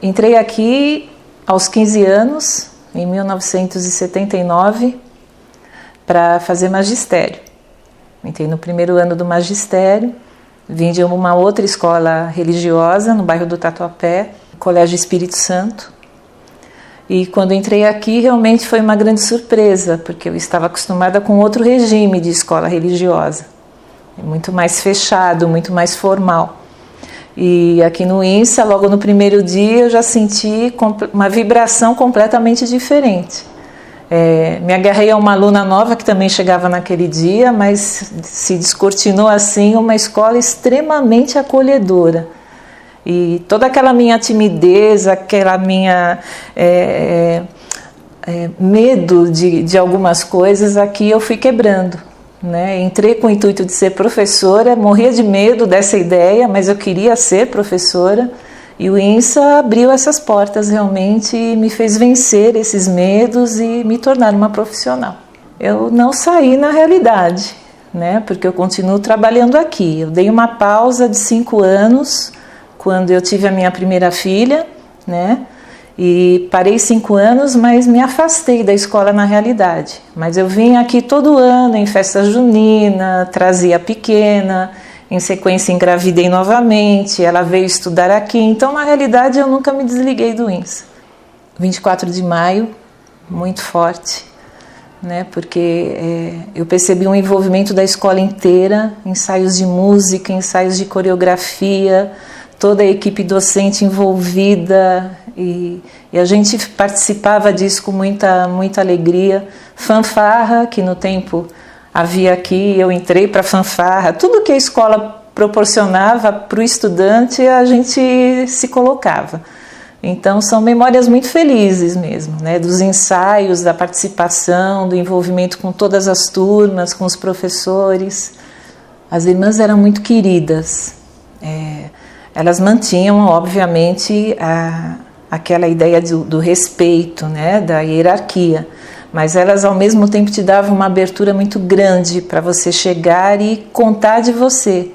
Entrei aqui aos 15 anos, em 1979, para fazer magistério. Entrei no primeiro ano do magistério, vim de uma outra escola religiosa, no bairro do Tatuapé, Colégio Espírito Santo. E quando entrei aqui, realmente foi uma grande surpresa, porque eu estava acostumada com outro regime de escola religiosa, muito mais fechado, muito mais formal. E aqui no INSA, logo no primeiro dia, eu já senti uma vibração completamente diferente. Me agarrei a uma aluna nova que também chegava naquele dia, mas se descortinou assim uma escola extremamente acolhedora. E toda aquela minha timidez, aquela minha medo de algumas coisas, aqui eu fui quebrando, né? Entrei com o intuito de ser professora, morria de medo dessa ideia, mas eu queria ser professora. E o INSA abriu essas portas realmente e me fez vencer esses medos e me tornar uma profissional. Eu não saí na realidade, né? Porque eu continuo trabalhando aqui. Eu dei uma pausa de 5 anos quando eu tive a minha primeira filha, né? E parei 5 anos, mas me afastei da escola na realidade. Mas eu vim aqui todo ano em festa junina, trazia a pequena, em sequência engravidei novamente, ela veio estudar aqui. Então, na realidade, eu nunca me desliguei do INSA. 24 de maio, muito forte, né? Porque eu percebi um envolvimento da escola inteira, ensaios de música, ensaios de coreografia, toda a equipe docente envolvida e a gente participava disso com muita alegria. Fanfarra, que no tempo havia aqui, eu entrei para a fanfarra, tudo que a escola proporcionava para o estudante a gente se colocava. Então são memórias muito felizes mesmo, né? Dos ensaios, da participação, do envolvimento com todas as turmas, com os professores. As irmãs eram muito queridas. Elas mantinham, obviamente, aquela ideia do respeito, né, da hierarquia, mas elas, ao mesmo tempo, te davam uma abertura muito grande para você chegar e contar de você.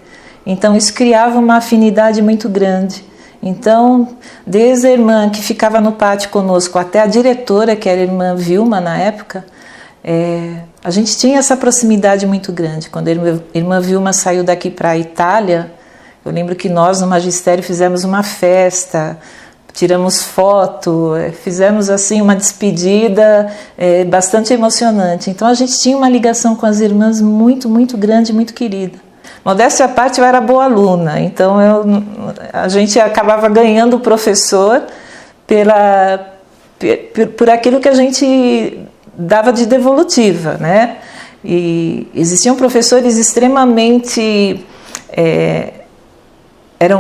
Então, isso criava uma afinidade muito grande. Então, desde a irmã que ficava no pátio conosco até a diretora, que era a irmã Vilma na época, a gente tinha essa proximidade muito grande. Quando a irmã Vilma saiu daqui para a Itália, eu lembro que nós no magistério fizemos uma festa, tiramos foto, fizemos assim uma despedida bastante emocionante. Então a gente tinha uma ligação com as irmãs muito, muito grande, muito querida. Modéstia à parte, eu era boa aluna, então a gente acabava ganhando o professor por aquilo que a gente dava de devolutiva, né? E existiam professores extremamente...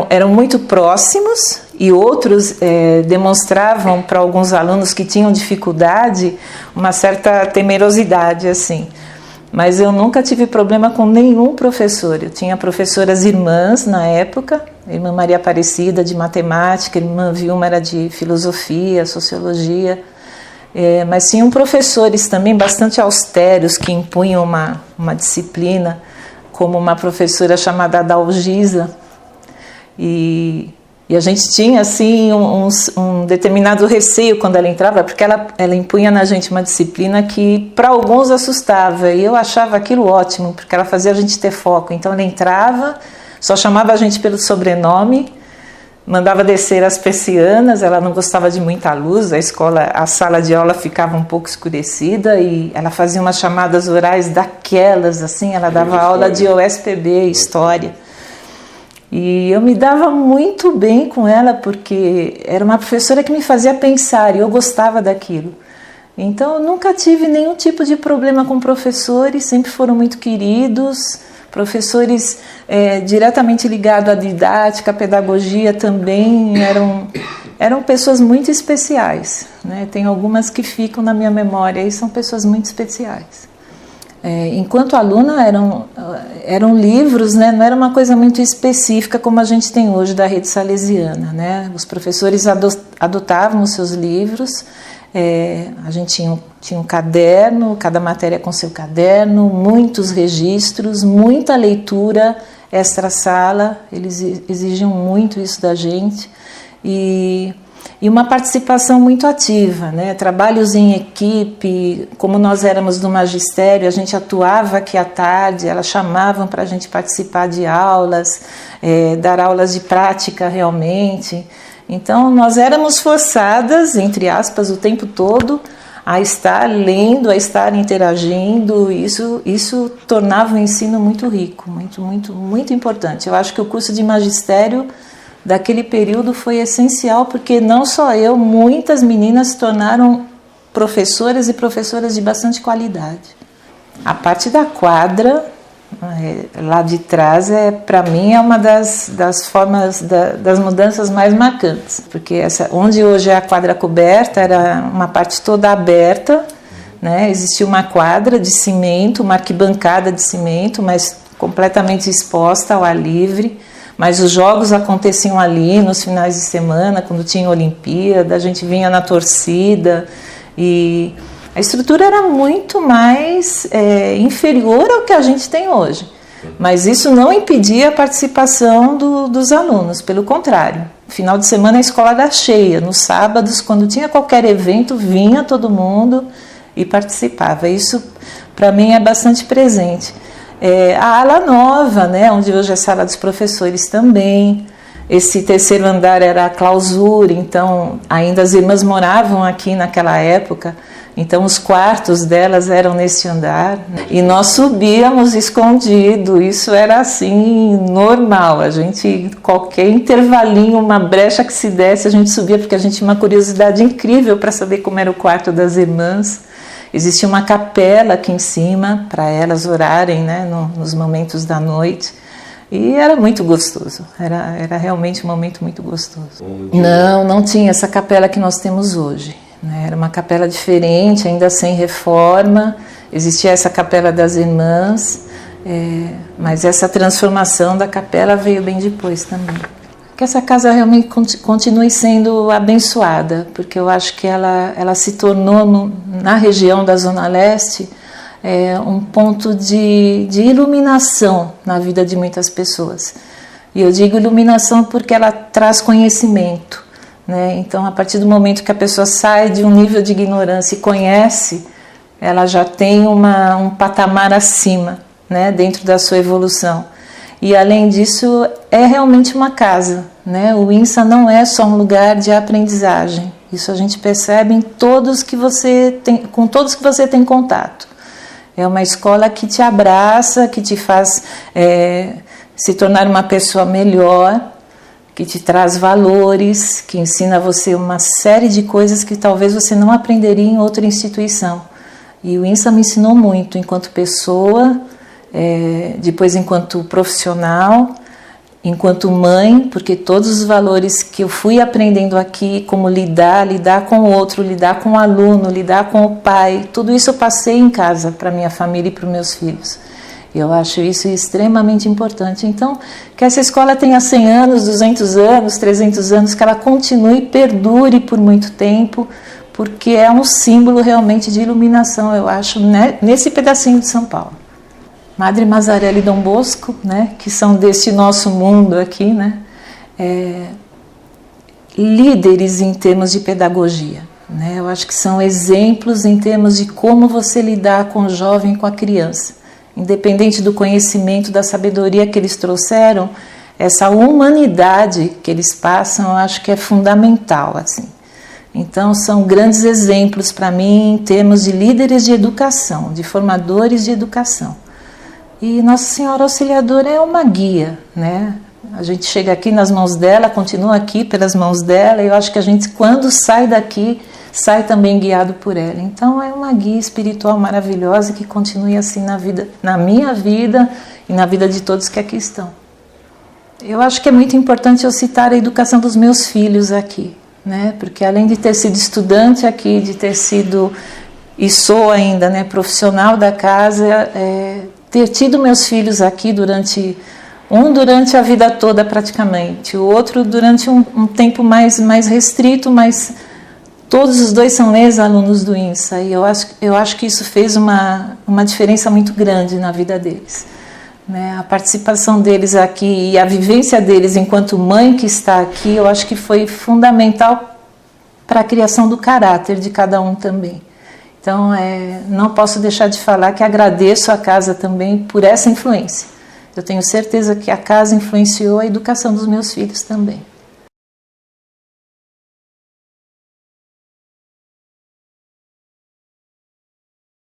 Eram muito próximos e outros demonstravam para alguns alunos que tinham dificuldade uma certa temerosidade, assim. Mas eu nunca tive problema com nenhum professor. Eu tinha professoras irmãs na época, a irmã Maria Aparecida de matemática, a irmã Vilma era de filosofia, sociologia, mas tinham professores também bastante austeros que impunham uma disciplina, como uma professora chamada Dalgisa. E a gente tinha assim um determinado receio quando ela entrava, porque ela impunha na gente uma disciplina que para alguns assustava, e eu achava aquilo ótimo, porque ela fazia a gente ter foco. Então ela entrava, só chamava a gente pelo sobrenome, mandava descer as persianas, ela não gostava de muita luz, a sala de aula ficava um pouco escurecida, e ela fazia umas chamadas orais daquelas, assim, ela dava aula de OSPB, História. E eu me dava muito bem com ela, porque era uma professora que me fazia pensar, e eu gostava daquilo. Então, eu nunca tive nenhum tipo de problema com professores, sempre foram muito queridos, professores diretamente ligados à didática, à pedagogia também, eram pessoas muito especiais, né? Tem algumas que ficam na minha memória e são pessoas muito especiais. Enquanto aluna eram livros, né? Não era uma coisa muito específica como a gente tem hoje da rede salesiana, né? Os professores adotavam os seus livros, a gente tinha um caderno, cada matéria com seu caderno, muitos registros, muita leitura extra-sala, eles exigiam muito isso da gente. E E uma participação muito ativa, né? Trabalhos em equipe, como nós éramos do magistério, a gente atuava aqui à tarde, elas chamavam para a gente participar de aulas, dar aulas de prática realmente. Então nós éramos forçadas, entre aspas, o tempo todo a estar lendo, a estar interagindo. Isso tornava o ensino muito rico, muito importante. Eu acho que o curso de magistério daquele período foi essencial, porque não só eu, muitas meninas se tornaram professoras e professoras de bastante qualidade. A parte da quadra, lá de trás, para mim é uma das formas, das mudanças mais marcantes, porque onde hoje é a quadra coberta, era uma parte toda aberta, né? Existia uma quadra de cimento, uma arquibancada de cimento, mas completamente exposta ao ar livre. Mas os jogos aconteciam ali nos finais de semana, quando tinha Olimpíada, a gente vinha na torcida e a estrutura era muito mais inferior ao que a gente tem hoje. Mas isso não impedia a participação dos alunos, pelo contrário. No final de semana a escola era cheia, nos sábados, quando tinha qualquer evento, vinha todo mundo e participava. Isso para mim é bastante presente. A ala nova, né, onde hoje é a sala dos professores também. Esse terceiro andar era a clausura, então ainda as irmãs moravam aqui naquela época, então os quartos delas eram nesse andar. E nós subíamos escondido, isso era assim, normal. A gente, qualquer intervalinho, uma brecha que se desse, a gente subia, porque a gente tinha uma curiosidade incrível para saber como era o quarto das irmãs. Existia uma capela aqui em cima para elas orarem, né, nos momentos da noite. E era muito gostoso, era realmente um momento muito gostoso. Não tinha essa capela que nós temos hoje, né? Era uma capela diferente, ainda sem reforma. Existia essa capela das irmãs, mas essa transformação da capela veio bem depois também. Que essa casa realmente continue sendo abençoada, porque eu acho que ela se tornou, na região da Zona Leste, um ponto de iluminação na vida de muitas pessoas. E eu digo iluminação porque ela traz conhecimento, né? Então, a partir do momento que a pessoa sai de um nível de ignorância e conhece, ela já tem um patamar acima, né, dentro da sua evolução. E além disso, é realmente uma casa, né? O INSA não é só um lugar de aprendizagem. Isso a gente percebe com todos que você tem contato. É uma escola que te abraça, que te faz se tornar uma pessoa melhor, que te traz valores, que ensina você uma série de coisas que talvez você não aprenderia em outra instituição. E o INSA me ensinou muito enquanto pessoa, depois enquanto profissional, enquanto mãe, porque todos os valores que eu fui aprendendo aqui, como lidar com o outro, lidar com o aluno, lidar com o pai, tudo isso eu passei em casa para minha família e para os meus filhos. Eu acho isso extremamente importante. Então, que essa escola tenha 100 anos, 200 anos, 300 anos, que ela continue e perdure por muito tempo, porque é um símbolo realmente de iluminação, eu acho, né, nesse pedacinho de São Paulo. Madre Mazarelli e Dom Bosco, né, que são deste nosso mundo aqui, né, líderes em termos de pedagogia, né, eu acho que são exemplos em termos de como você lidar com o jovem e com a criança. Independente do conhecimento, da sabedoria que eles trouxeram, essa humanidade que eles passam, eu acho que é fundamental, assim. Então, são grandes exemplos para mim em termos de líderes de educação, de formadores de educação. E Nossa Senhora Auxiliadora é uma guia, né? A gente chega aqui nas mãos dela, continua aqui pelas mãos dela, e eu acho que a gente, quando sai daqui, sai também guiado por ela. Então é uma guia espiritual maravilhosa que continue assim na minha vida e na vida de todos que aqui estão. Eu acho que é muito importante eu citar a educação dos meus filhos aqui, né? Porque além de ter sido estudante aqui, de ter sido, e sou ainda, né, profissional da casa, ter tido meus filhos aqui durante a vida toda praticamente, o outro durante um tempo mais restrito, mas todos os dois são ex-alunos do INSA, e eu acho que isso fez uma diferença muito grande na vida deles, né? A participação deles aqui e a vivência deles enquanto mãe que está aqui, eu acho que foi fundamental para a criação do caráter de cada um também. Então, não posso deixar de falar que agradeço a casa também por essa influência. Eu tenho certeza que a casa influenciou a educação dos meus filhos também.